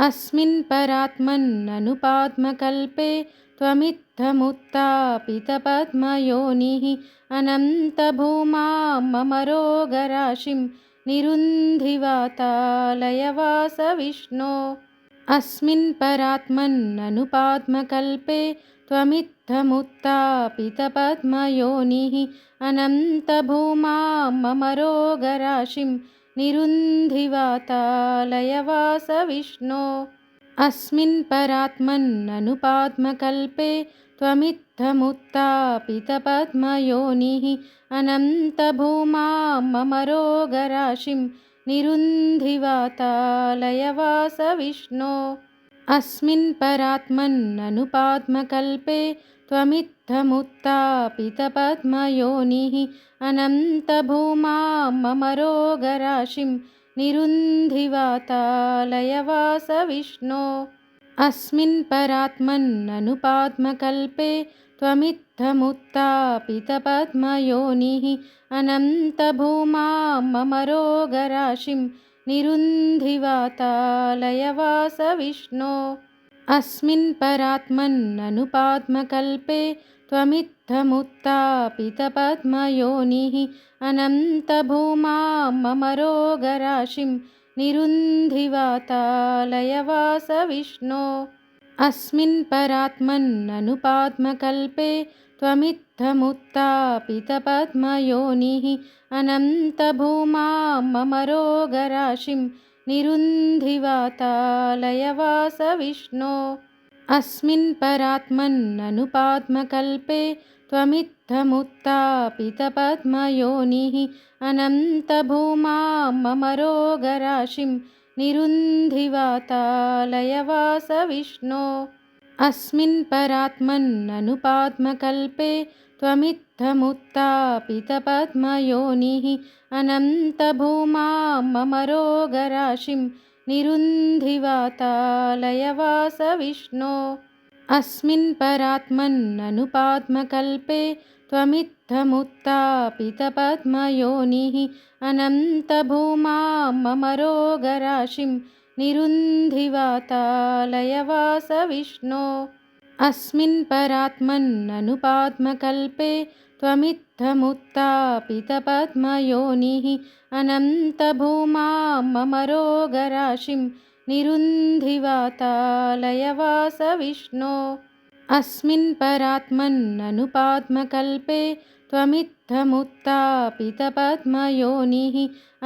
अस्मिन् परात्मन्ननुपात्मकल्पे त्वमित्थमुत्थापितपद्मयोनिः अनन्तभूमां ममरोगराशिं निरुन्धि वातालयवासविष्णो। अस्मिन् परात्मन्ननुपात्मकल्पे त्वमित्थमुत्थापितपद्मयोनिः अनन्तभूमां ममरोगराशिं निरुन्धि वातालयवासविष्णो। अस्मिन् परात्मन्ननुपात्मकल्पे त्वमित्थमुत्थापितपद्मयोनिः अनन्तभूमां ममरोगराशिं निरुन्धि वातालयवासविष्णो। अस्मिन् परात्मन्ननुपात्मकल्पे त्वमित्थमुत्थापितपद्मयोनिः अनन्तभूमां ममरोगराशिं निरुन्धि वातालयवासविष्णो। अस्मिन् परात्मन्ननुपात्मकल्पे त्वमित्थमुत्थापितपद्मयोनिः अनन्तभूमां ममरोगराशिं निरुन्धि वातालयवासविष्णो। अस्मिन् परात्मन्ननुपात्मकल्पे त्वमित्थमुत्थापितपद्मयोनिः अनन्तभूमां ममरोगराशिं निरुन्धि वातालयवासविष्णो। अस्मिन् परात्मन्ननुपात्मकल्पे त्वमित्थमुत्थापितपद्मयोनिः अनन्तभूमां ममरोगराशिं निरुन्धि वातालयवासविष्णो। अस्मिन् परात्मन्ननुपात्मकल्पे त्वमित्थमुत्थापितपद्मयोनिः अनन्तभूमां ममरोगराशिं निरुन्धि वातालयवासविष्णो। अस्मिन् परात्मन्ननुपात्मकल्पे त्वमित्थमुत्थापितपद्मयोनिः अनन्तभूमां ममरोगराशिं निरुन्धि वातालयवासविष्णो। अस्मिन् परात्मन्ननुपात्मकल्पे त्वमित्थमुत्थापितपद्मयोनिः अनन्तभूमां ममरोगराशिं निरुन्धि वातालयवासविष्णो। अस्मिन् परात्मन्ननुपात्मकल्पे त्वमित्थमुत्थापितपद्मयोनिः अनन्तभूमां ममरोगराशिं निरुन्धि वातालयवासविष्णो। अस्मिन् परात्मन्ननुपात्मकल्पे त्वमित्थमुत्थापितपद्मयोनिः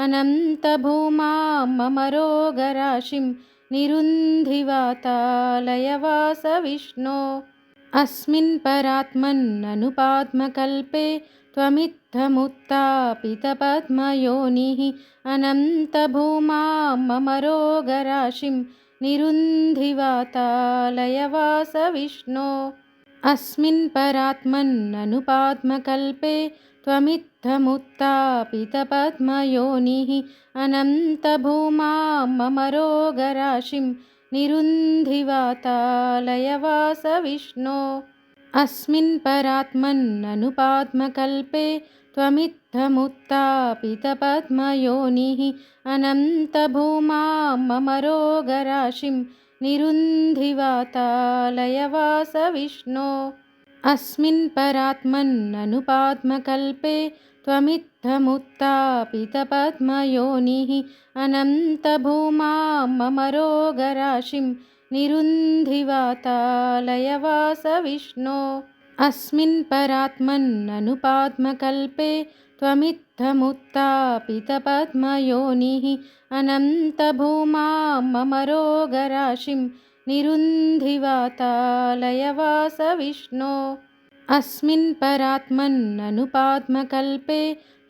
अनन्तभूमां ममरोगराशिं निरुन्धि वातालयवासविष्णो। अस्मिन् परात्मन्ननुपात्मकल्पे त्वमित्थमुत्थापितपद्मयोनिः अनन्तभूमां ममरोगराशिं निरुन्धि वातालयवासविष्णो। अस्मिन् परात्मन्ननुपात्मकल्पे त्वमित्थमुत्थापितपद्मयोनिः अनन्तभूमां ममरोगराशिं निरुन्धि वातालयवासविष्णो। अस्मिन् परात्मन्ननुपात्मकल्पे त्वमित्थमुत्थापितपद्मयोनिः अनन्तभूमां ममरोगराशिं निरुन्धि वातालयवासविष्णो। अस्मिन् परात्मन्ननुपात्मकल्पे त्वमित्थमुत्थापितपद्मयोनिः अनन्तभूमां ममरोगराशिं निरुन्धि वातालयवासविष्णो। अस्मिन् परात्मन्ननुपात्मकल्पे त्वमित्थमुत्थापितपद्मयोनिः अनन्तभूमां ममरोगराशिं निरुन्धि वातालयवासविष्णो। अस्मिन् परात्मन्ननुपात्मकल्पे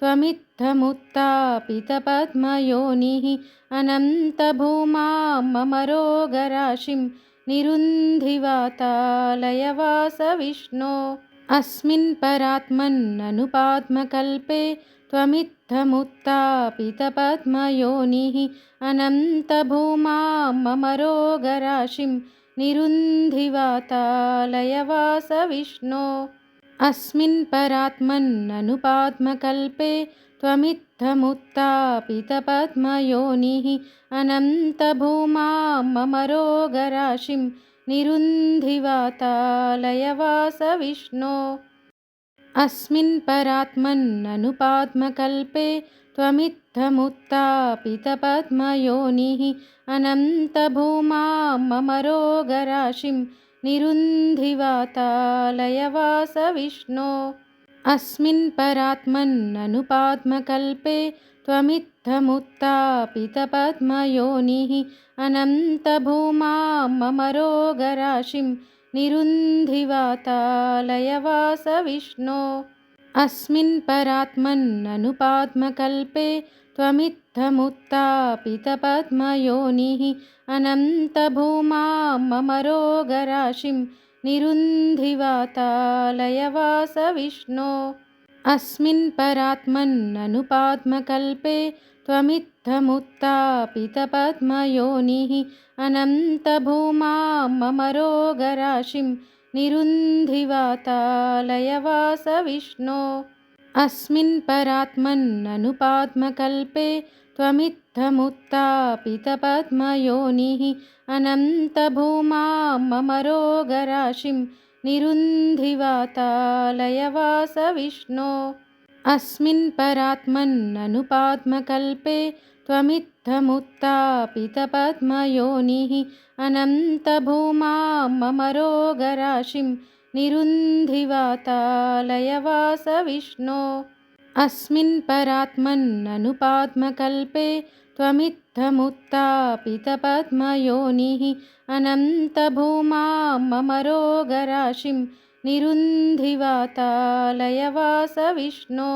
त्वमित्थमुत्थापितपद्मयोनिः अनन्तभूमां ममरोगराशिं निरुन्धि वातालयवासविष्णो। अस्मिन् परात्मन्ननुपात्मकल्पे त्वमित्थमुत्थापितपद्मयोनिः अनन्तभूमां ममरोगराशिं निरुन्धि वातालयवासविष्णो। अस्मिन् परात्मन्ननुपात्मकल्पे त्वमित्थमुत्तापितपद्मयोनिः अनन्तभूमां मम रोगराशिं निरुन्धि वातालयवास विष्णो। अस्मिन् परात्मन्ननुपात्मकल्पे त्वमित्थमुत्तापितपद्मयोनिः अनन्तभूमां मम रोगराशिं निरुन्धि वातालयवास विष्णो। अस्मिन् परात्मन्ननुपात्मकल्पे त्वमित्थमुत्तापितपद्मयोनिः अनन्तभूमां मम रोगराशिं निरुन्धि वातालयवास विष्णो। अस्मिन् परात्मन्ननुपात्मकल्पे त्वमित्थमुत्तापितपद्मयोनिः अनन्तभूमां मम रोगराशिं निरुन्धि वातालयवास विष्णो। अस्मिन् परात्मन्ननुपात्मकल्पे त्वमित्थमुत्तापितपद्मयोनिः अनन्तभूमां मम रोगराशिं निरुन्धि वातालयवास विष्णो। अस्मिन् परात्मन्ननुपात्मकल्पे त्वमित्थमुत्तापितपद्मयोनिः अनन्तभूमां मम रोगराशिं निरुन्धि वातालयवास विष्णो। अस्मिन् परात्मन्ननुपात्मकल्पे त्वमित्थमुत्तापितपद्मयोनिः अनन्तभूमां मम रोगराशिं निरुन्धि वातालयवास विष्णो। अस्मिन् परात्मन्ननुपात्मकल्पे त्वमित्थमुत्तापितपद्मयोनिः अनन्तभूमां मम रोगराशिं निरुन्धि वातालयवास विष्णो।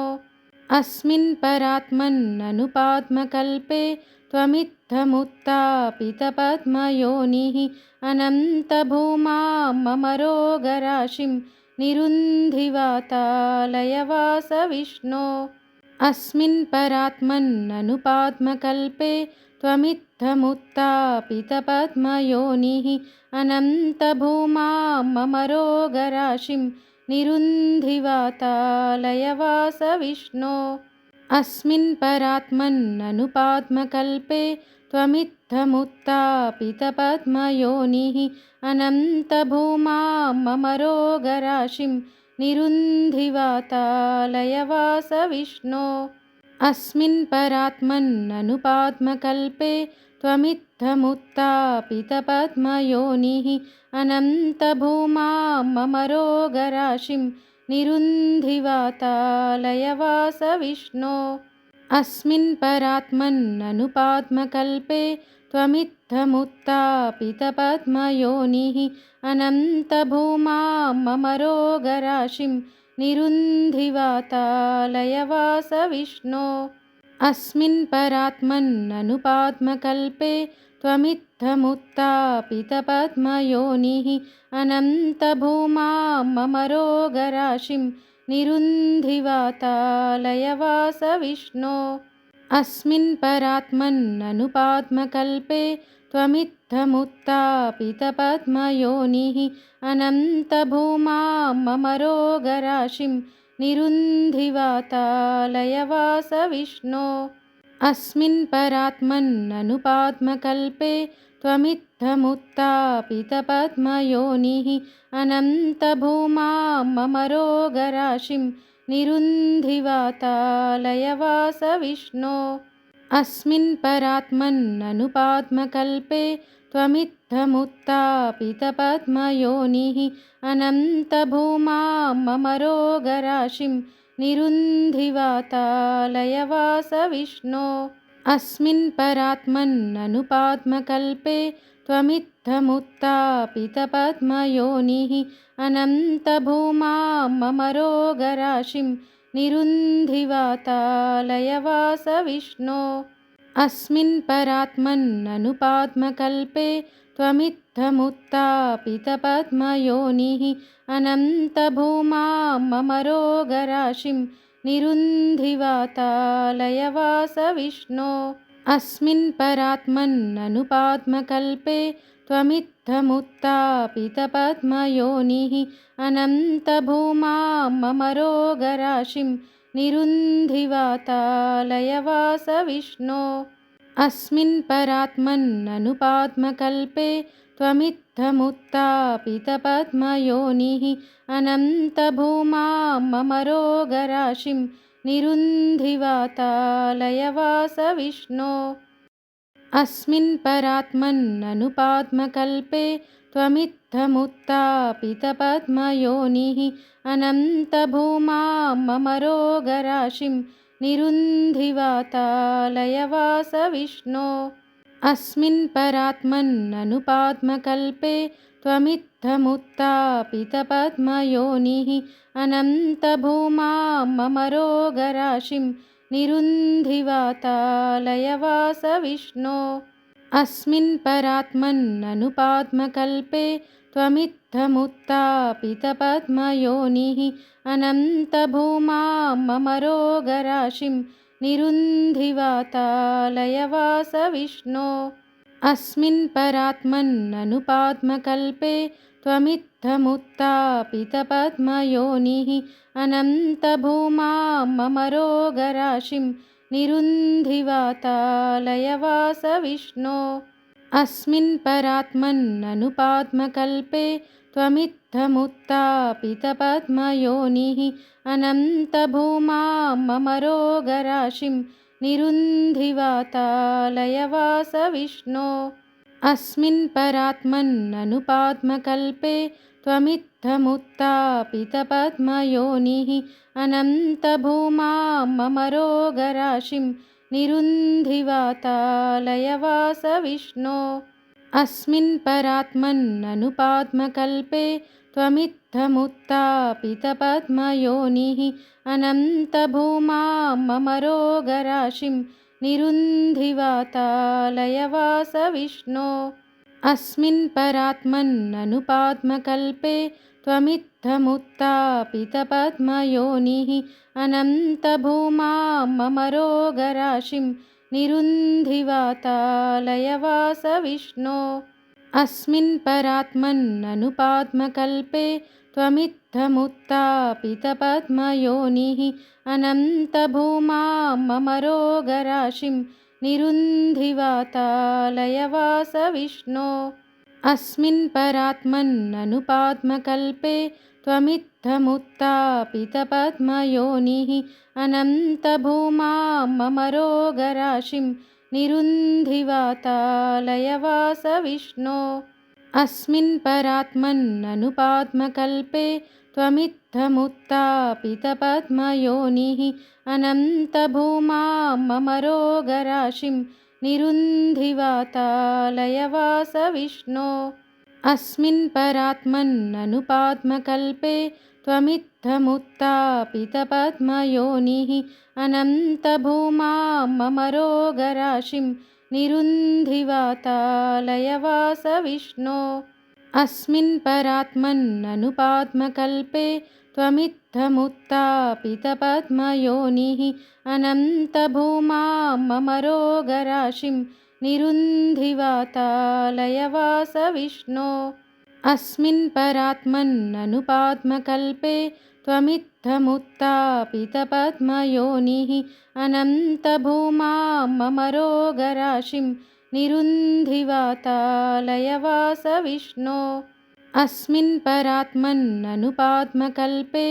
अस्मिन् परात्मन्ननुपात्मकल्पे त्वमित्थमुत्तापितपद्मयोनिः अनन्तभूमां मम रोगराशिं निरुन्धि वातालयवास विष्णो। अस्मिन् परात्मन्ननुपात्मकल्पे त्वमित्थमुत्तापितपद्मयोनिः अनन्तभूमां मम रोगराशिं निरुन्धि वातालयवास विष्णो। अस्मिन् परात्मन्ननुपात्मकल्पे त्वमित्थमुत्तापितपद्मयोनिः अनन्तभूमां मम रोगराशिं निरुन्धि वातालयवास विष्णो। अस्मिन् परात्मन्ननुपात्मकल्पे त्वमित्थमुत्तापितपद्मयोनिः अनन्तभूमां मम रोगराशिं निरुन्धि वातालयवास विष्णो। अस्मिन् परात्मन्ननुपात्मकल्पे त्वमित्थमुत्तापितपद्मयोनिः अनन्तभूमां मम रोगराशिं निरुन्धि वातालयवास विष्णो। अस्मिन् परात्मन्ननुपात्मकल्पे त्वमित्थमुत्तापितपद्मयोनिः अनन्तभूमां मम रोगराशिं निरुन्धि वातालयवास विष्णो। अस्मिन् परात्मन्ननुपात्मकल्पे त्वमित्थमुत्तापितपद्मयोनिः अनन्तभूमां मम रोगराशिं निरुन्धि वातालयवास विष्णो। अस्मिन् परात्मन्ननुपात्मकल्पे त्वमित्थमुत्तापितपद्मयोनिः अनन्तभूमां मम रोगराशिं निरुन्धि वातालयवास विष्णो। अस्मिन् परात्मन्ननुपात्मकल्पे त्वमित्थमुत्तापितपद्मयोनिः अनन्तभूमां मम रोगराशिं निरुन्धि वातालयवास विष्णो। अस्मिन् परात्मन्ननुपात्मकल्पे त्वमित्थमुत्तापितपद्मयोनिः अनन्तभूमां मम रोगराशिं निरुन्धि वातालयवास विष्णो। अस्मिन् परात्मन्ननुपात्मकल्पे त्वमित्थमुत्तापितपद्मयोनिः अनन्तभूमां मम रोगराशिं निरुन्धि वातालयवास विष्णो। अस्मिन् परात्मन्ननुपात्मकल्पे त्वमित्थमुत्तापितपद्मयोनिः अनन्तभूमां मम रोगराशिं निरुन्धिवातालयवास विष्णो अस्मिन् परात्मन्ननुपात्मकल्पे त्वमित्थमुत्थापितपद्मयोनिः अनन्तभूमां ममरोगराशिं निरुन्धिवातालयवास विष्णो अस्मिन् परात्मन्ननुपात्मकल्पे त्वमित्थमुत्थापितपद्मयोनिः अनन्तभूमां ममरोगराशिं निरुन्धिवातालयवास विष्णो अस्मिन् परात्मन्ननुपात्मकल्पे त्वमित्थमुत्थापितपद्मयोनिः अनन्तभूमां ममरोगराशिं निरुन्धिवातालयवास विष्णो अस्मिन् परात्मन्ननुपात्मकल्पे त्वमित्थमुत्थापितपद्मयोनिः अनन्तभूमां ममरोगराशिं निरुन्धिवातालयवास विष्णो अस्मिन् परात्मन्ननुपात्मकल्पे त्वमित्थमुत्थापितपद्मयोनिः अनन्तभूमां ममरोगराशिं निरुन्धिवातालयवास विष्णो अस्मिन् परात्मन्ननुपात्मकल्पे त्वमित्थमुत्थापितपद्मयोनिः अनन्तभूमां ममरोगराशिं निरुन्धिवातालयवास विष्णो अस्मिन् परात्मन्ननुपात्मकल्पे त्वमित्थमुत्थापितपद्मयोनिः अनन्तभूमां ममरोगराशिं निरुन्धिवातालयवास विष्णो अस्मिन् परात्मन्ननुपात्मकल्पे त्वमित्थमुत्थापितपद्मयोनिः अनन्तभूमां ममरोगराशिं निरुन्धिवातालयवास विष्णो अस्मिन् परात्मन्ननुपात्मकल्पे त्वमित्थमुत्थापितपद्मयोनिः अनन्तभूमां ममरोगराशिं निरुन्धिवातालयवास विष्णो अस्मिन् परात्मन्ननुपात्मकल्पे त्वमित्थमुत्थापितपद्मयोनिः अनन्तभूमां ममरोगराशिं निरुन्धिवातालयवास विष्णो अस्मिन् परात्मन्ननुपात्मकल्पे त्वमित्थमुत्थापितपद्मयोनिः अनन्तभूमां ममरोगराशिं निरुन्धिवातालयवास विष्णो अस्मिन् परात्मन्ननुपात्मकल्पे त्वमित्थमुत्थापितपद्मयोनिः अनन्तभूमां ममरोगराशिं निरुन्धिवातालयवास विष्णो अस्मिन् परात्मन्ननुपात्मकल्पे त्वमित्थमुत्थापितपद्मयोनिः अनन्तभूमां ममरोगराशिं निरुन्धिवातालयवास विष्णो अस्मिन् परात्मन्ननुपात्मकल्पे त्वमित्थमुत्थापितपद्मयोनिः अनन्तभूमां ममरोगराशिं निरुन्धिवातालयवास विष्णो अस्मिन् परात्मन्ननुपात्मकल्पे त्वमित्थमुत्थापितपद्मयोनिः अनन्तभूमां ममरोगराशिं निरुन्धिवातालयवास विष्णो अस्मिन् परात्मन्ननुपात्मकल्पे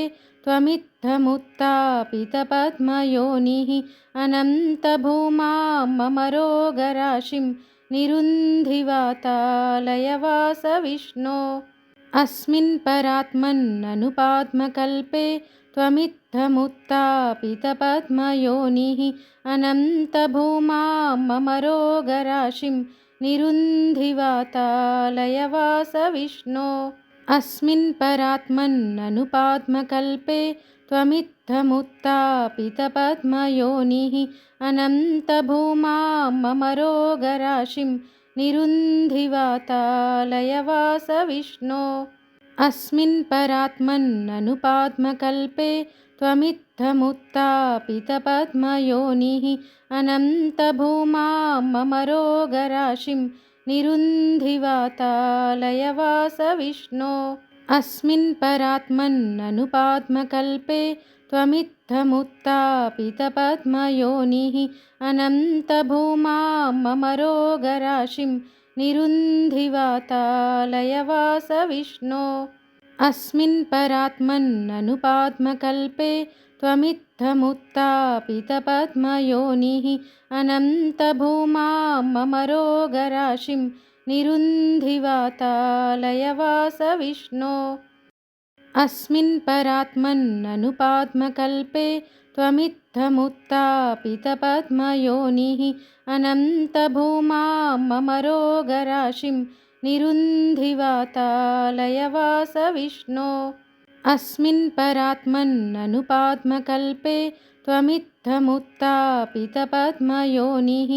त्वमित्थमुत्थापितपद्मयोनिः अनन्तभूमां ममरोगराशिं निरुन्धिवातालयवास विष्णो अस्मिन् परात्मन्ननुपात्मकल्पे त्वमित्थमुत्थापितपद्मयोनिः अनन्तभूमां ममरोगराशिं निरुन्धिवातालयवास विष्णो अस्मिन् परात्मन्ननुपात्मकल्पे त्वमित्थमुत्थापितपद्मयोनिः अनन्तभूमां ममरोगराशिं निरुन्धिवातालयवास विष्णो अस्मिन् परात्मन्ननुपात्मकल्पे त्वमित्थमुत्थापितपद्मयोनिः अनन्तभूमां ममरोगराशिं निरुन्धिवातालयवास विष्णो अस्मिन् परात्मन्ननुपात्मकल्पे त्वमित्थमुत्थापितपद्मयोनिः अनन्तभूमाममरोगराशिं निरुन्धिवातालयवासविष्णो अस्मिन् परात्मन्ननुपात्मकल्पे त्वमित्थमुत्थापितपद्मयोनिः अनन्तभूमाममरोगराशिं निरुन्धिवातालयवासविष्णो अस्मिन् परात्मन्ननुपात्मकल्पे त्वमित्थमुत्थापितपद्मयोनिः अनन्तभूमाममरोगराशिं निरुन्धिवातालयवासविष्णो अस्मिन् परात्मन्ननुपात्मकल्पे त्वमित्थमुत्थापितपद्मयोनिः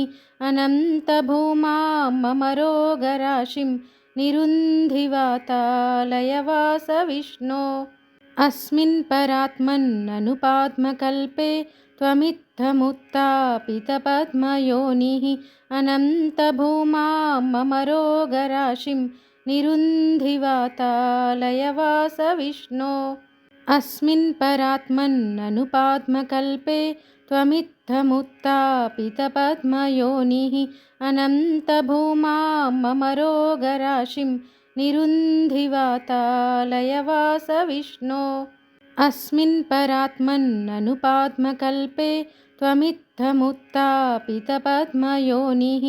अनन्तभूमाममरोगराशिं निरुन्धिवातालयवासविष्णो अस्मिन् परात्मन्ननुपात्मकल्पे त्वमित्थमुत्थापितपद्मयोनिः अनन्तभूमाममरोगराशिं निरुन्धिवातालयवासविष्णो अस्मिन् परात्मन्ननुपात्मकल्पे त्वमित्थमुत्थापितपद्मयोनिः अनन्तभूमाममरोगराशिं निरुन्धिवातालयवासविष्णो अस्मिन् परात्मन्ननुपात्मकल्पे त्वमित्थमुत्थापितपद्मयोनिः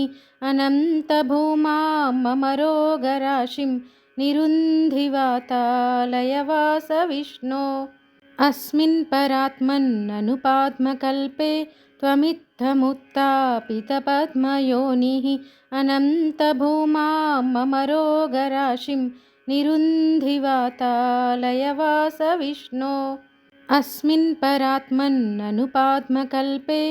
अनन्तभूमाममरोगराशिं निरुन्धिवातालयवासविष्णो अस्मिन् परात्मन्ननुपात्मकल्पे त्वमित्थमुत्थापितपद्मयोनिः अनन्तभूमाममरोगराशिं निरुन्धिवातालयवासविष्णो अस्मिन् परात्मन्ननुपात्मकल्पे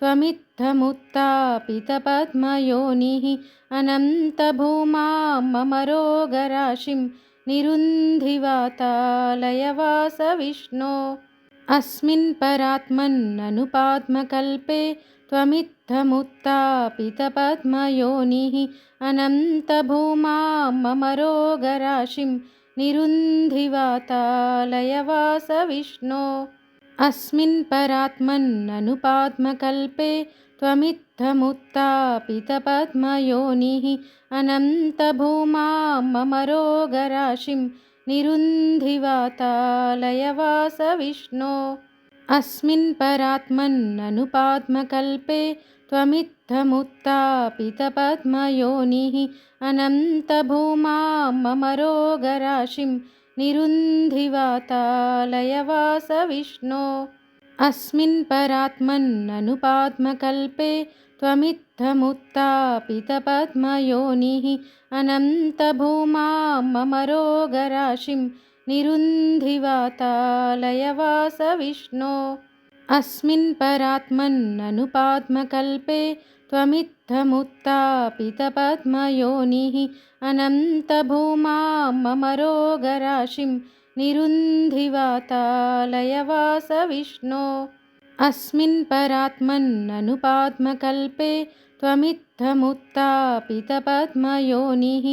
त्वमित्थमुत्थापितपद्मयोनिः अनन्तभूमाममरोगराशिं निरुन्धिवातालयवासविष्णो अस्मिन् परात्मन्ननुपात्मकल्पे त्वमित्थमुत्थापितपद्मयोनिः अनन्तभूमाममरोगराशिं निरुन्धिवातालयवासविष्णो अस्मिन् परात्मन्ननुपात्मकल्पे त्वमित्थमुत्थापितपद्मयोनिः अनन्तभूमाममरोगराशिं निरुन्धिवातालयवासविष्णो अस्मिन् परात्मन्ननुपात्मकल्पे त्वमित्थमुत्थापितपद्मयोनिः अनन्तभूमाममरोगराशिं निरुन्धिवातालयवासविष्णो अस्मिन् परात्मन्ननुपात्मकल्पे त्वमित्थमुत्थापितपद्मयोनिः अनन्तभूमाममरोगराशिं निरुन्धिवातालयवासविष्णो अस्मिन् परात्मन्ननुपात्मकल्पे त्वमित्थमुत्थापितपद्मयोनिः अनन्तभूमाममरोगराशिं निरुन्धिवातालयवासविष्णो अस्मिन् परात्मन्ननुपात्मकल्पे त्वमित्थमुत्थापितपद्मयोनिः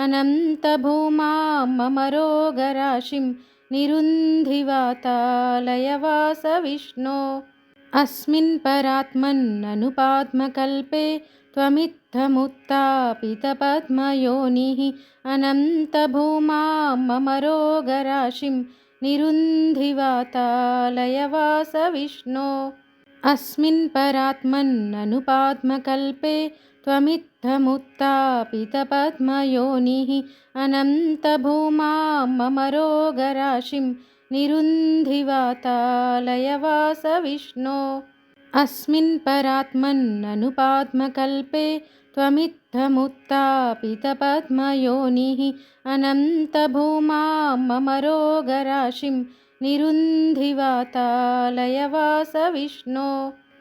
अनन्तभूमाममरोगराशिं निरुन्धिवातालयवासविष्णो अस्मिन् परात्मन्ननुपात्मकल्पे त्वमित्थमुत्थापितपद्मयोनिः अनन्तभूमाममरोगराशिं निरुन्धिवातालयवासविष्णो अस्मिन् परात्मन्ननुपात्मकल्पे त्वमित्थमुत्थापितपद्मयोनिः अनन्तभूमाममरोगराशिं निरुन्धिवातालयवासविष्णो अस्मिन् परात्मन्ननुपात्मकल्पे त्वमित्थमुत्थापितपद्मयोनिः अनन्तभूमाममरोगराशिं निरुन्धिवातालयवासविष्णो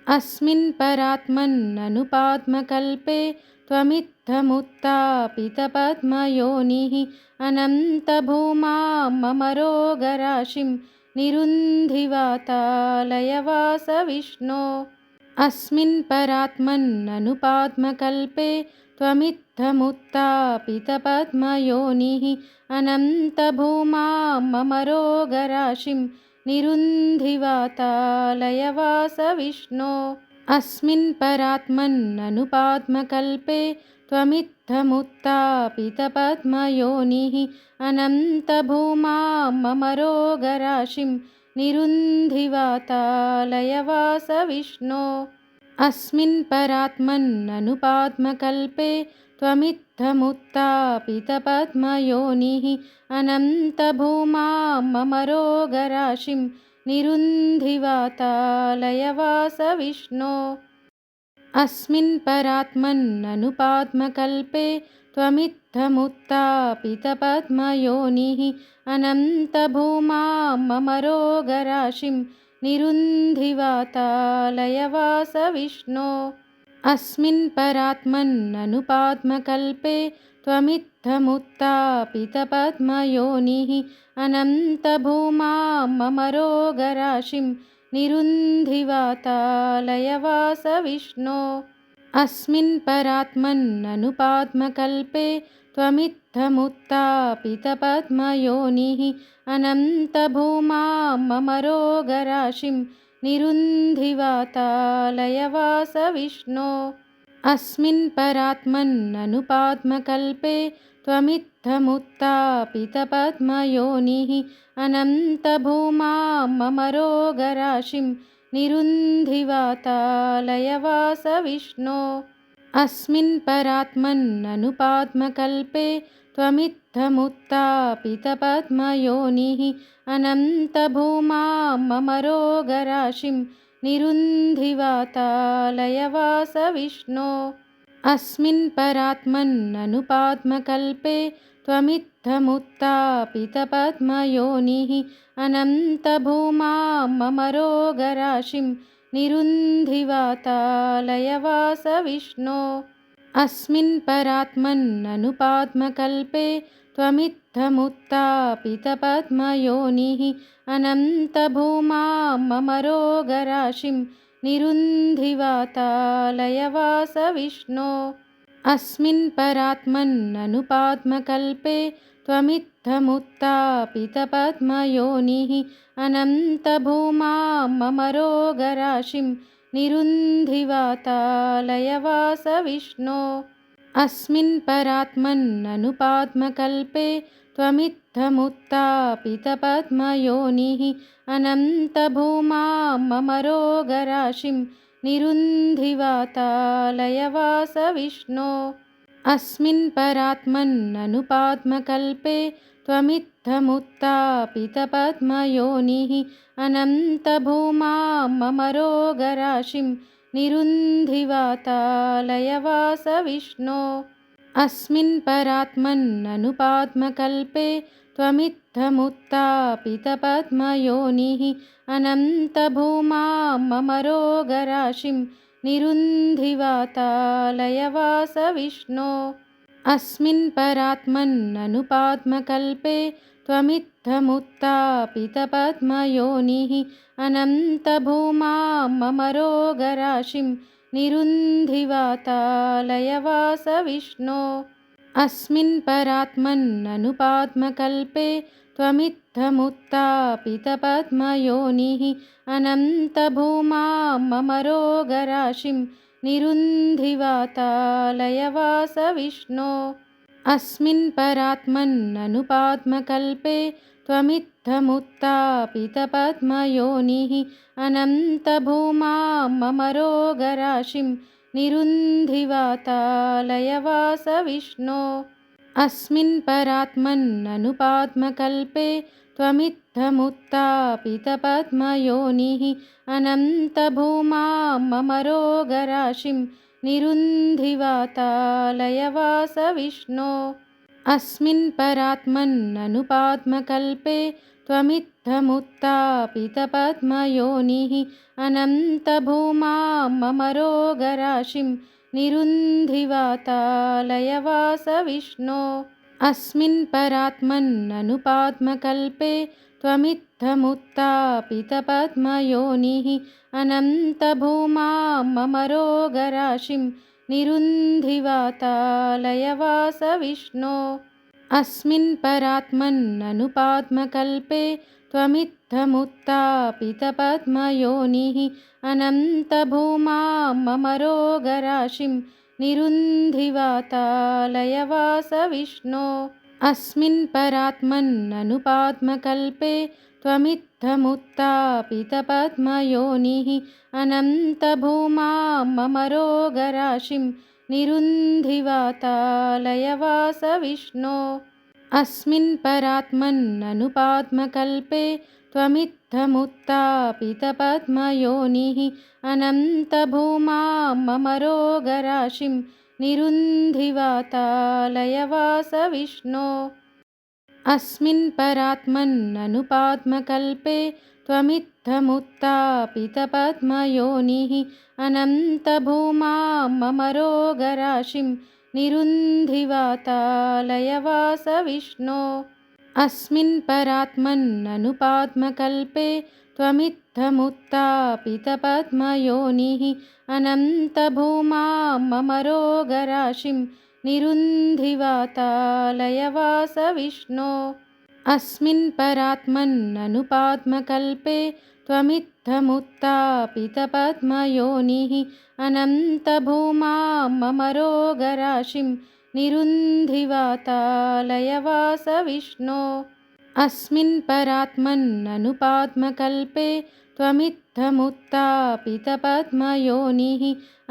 अस्मिन् परात्मन्ननुपात्मकल्पे त्वमित्थमुत्थापितपद्मयोनिः अनन्तभूमाममरोगराशिं निरुन्धिवातालयवासविष्णो अस्मिन् परात्मन्ननुपात्मकल्पे त्वमित्थमुत्तापितपद्मयोनिः अनन्तभूमां मम रोगराशिं निरुन्धि वातालयवास विष्णो अस्मिन् परात्मन्ननुपात्मकल्पे त्वमित्थमुत्तापितपद्मयोनिः अनन्तभूमां मम रोगराशिं निरुन्धि वातालयवास विष्णो अस्मिन् परात्मन्ननुपात्मकल्पे त्वमित्थमुत्तापितपद्मयोनिः अनन्तभूमां मम रोगराशिं निरुन्धि वातालयवास विष्णो अस्मिन् परात्मन्ननुपात्मकल्पे त्वमित्थमुत्तापितपद्मयोनिः अनन्तभूमां मम रोगराशिं निरुन्धि वातालयवास विष्णो अस्मिन् परात्मन्ननुपात्मकल्पे त्वमित्थमुत्तापितपद्मयोनिः अनन्तभूमां मम रोगराशिं निरुन्धि वातालयवास विष्णो अस्मिन् परात्मन्ननुपात्मकल्पे त्वमित्थमुत्तापितपद्मयोनिः अनन्तभूमां मम रोगराशिं निरुन्धि वातालयवास विष्णो अस्मिन् परात्मन्ननुपात्मकल्पे त्वमित्थमुत्तापितपद्मयोनिः अनन्तभूमां मम रोगराशिं निरुन्धि वातालयवास विष्णो अस्मिन् परात्मन्ननुपात्मकल्पे त्वमित्थमुत्तापितपद्मयोनिः अनन्तभूमां मम रोगराशिं निरुन्धि वातालयवास विष्णो अस्मिन् परात्मन्ननुपात्मकल्पे त्वमित्थमुत्तापितपद्मयोनिः अनन्तभूमां मम रोगराशिं निरुन्धि वातालयवास विष्णो अस्मिन् परात्मन्ननुपात्मकल्पे त्वमित्थमुत्तापितपद्मयोनिः अनन्तभूमां मम रोगराशिं निरुन्धि वातालयवास विष्णो अस्मिन् परात्मन्ननुपात्मकल्पे त्वमित्थमुत्तापितपद्मयोनिः अनन्तभूमां मम रोगराशिं निरुन्धि वातालयवास विष्णो अस्मिन् परात्मन्ननुपात्मकल्पे त्वमित्थमुत्तापितपद्मयोनिः अनन्तभूमां मम रोगराशिं निरुन्धि वातालयवास विष्णो अस्मिन् परात्मन्ननुपात्मकल्पे त्वमित्थमुत्तापितपद्मयोनिः अनन्तभूमां मम रोगराशिं निरुन्धि वातालयवास विष्णो अस्मिन् परात्मन्ननुपात्मकल्पे त्वमित्थमुत्तापितपद्मयोनिः अनन्तभूमां मम रोगराशिं निरुन्धि वातालयवास विष्णो अस्मिन् परात्मन्ननुपात्मकल्पे त्वमित्थमुत्तापितपद्मयोनिः अनन्तभूमां मम रोगराशिं निरुन्धि वातालयवास विष्णो अस्मिन् परात्मन्ननुपात्मकल्पे त्वमित्थमुत्तापितपद्मयोनिः अनन्तभूमां मम रोगराशिं निरुन्धि वातालयवास विष्णो अस्मिन् परात्मन्ननुपात्मकल्पे त्वमित्थमुत्तापितपद्मयोनिः अनन्तभूमां मम रोगराशिं निरुन्धि वातालयवास विष्णो अस्मिन् परात्मन्ननुपात्मकल्पे त्वमित्थमुत्तापितपद्मयोनिः अनन्तभूमां मम रोगराशिं निरुन्धि वातालयवास विष्णो अस्मिन् परात्मन्ननुपात्मकल्पे त्वमित्थमुत्तापितपद्मयोनिः अनन्तभूमां मम रोगराशिं निरुन्धि वातालयवास विष्णो अस्मिन् परात्मन्ननुपात्मकल्पे त्वमित्थमुत्तापितपद्मयोनिः अनन्तभूमां मम रोगराशिं निरुन्धिवातालयवास विष्णो अस्मिन् परात्मन्ननुपात्मकल्पे त्वमित्थमुत्थापितपद्मयोनिः अनन्तभूमा मम रोगराशिं निरुन्धिवातालयवास विष्णो अस्मिन् परात्मन्ननुपात्मकल्पे त्वमित्थमुत्थापितपद्मयोनिः अनन्तभूमा मम रोगराशिं निरुन्धिवातालयवास विष्णो अस्मिन् परात्मन्ननुपात्मकल्पे त्वमित्थमुत्थापितपद्मयोनिः अनन्तभूमा मम रोगराशिं निरुन्धिवातालयवास विष्णो अस्मिन् परात्मन्ननुपात्मकल्पे त्वमित्थमुत्थापितपद्मयोनिः अनन्तभूमा मम रोगराशिं निरुन्धिवातालयवास विष्णो अस्मिन् परात्मन्ननुपात्मकल्पे त्वमित्थमुत्थापितपद्मयोनिः अनन्तभूमा मम रोगराशिं निरुन्धिवातालयवास विष्णो अस्मिन् परात्मन्ननुपात्मकल्पे त्वमित्थमुत्थापितपद्मयोनिः अनन्तभूमा मम रोगराशिं निरुन्धिवातालयवास विष्णो अस्मिन् परात्मन्ननुपात्मकल्पे त्वमित्थमुत्थापितपद्मयोनिः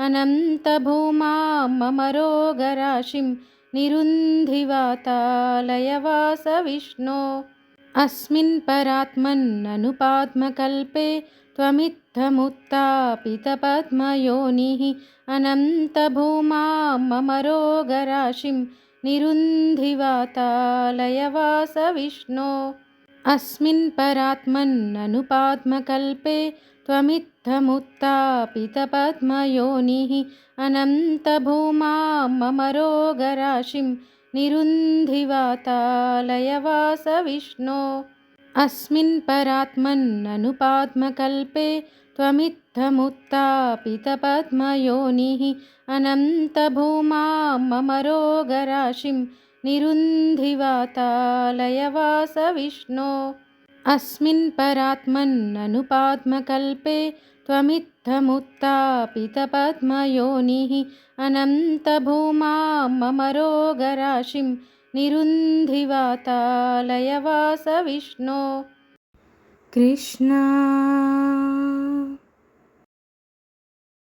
अनन्तभूमा मम रोगराशिं निरुन्धिवातालयवास विष्णो अस्मिन् परात्मन्ननुपात्मकल्पे त्वमित्थमुत्थापितपद्मयोनिः अनन्तभूमा मम रोगराशिं निरुन्धिवातालयवास विष्णो अस्मिन् परात्मन्ननुपात्मकल्पे त्वमित्थमुत्थापितपद्मयोनिः अनन्तभूमा मम रोगराशिं निरुन्धिवातालयवास विष्णो अस्मिन् परात्मन्ननुपात्मकल्पे त्वमित्थमुत्थापितपद्मयोनिः अनन्तभूमा मम रोगराशिं निरुन्धिवातालयवास विष्णो अस्मिन् परात्मन्ननुपात्मकल्पे त्वमित्थमुत्थापितपद्मयोनिः अनन्तभूमा मम रोगराशिं निरुन्धिवातालयवास विष्णो कृष्ण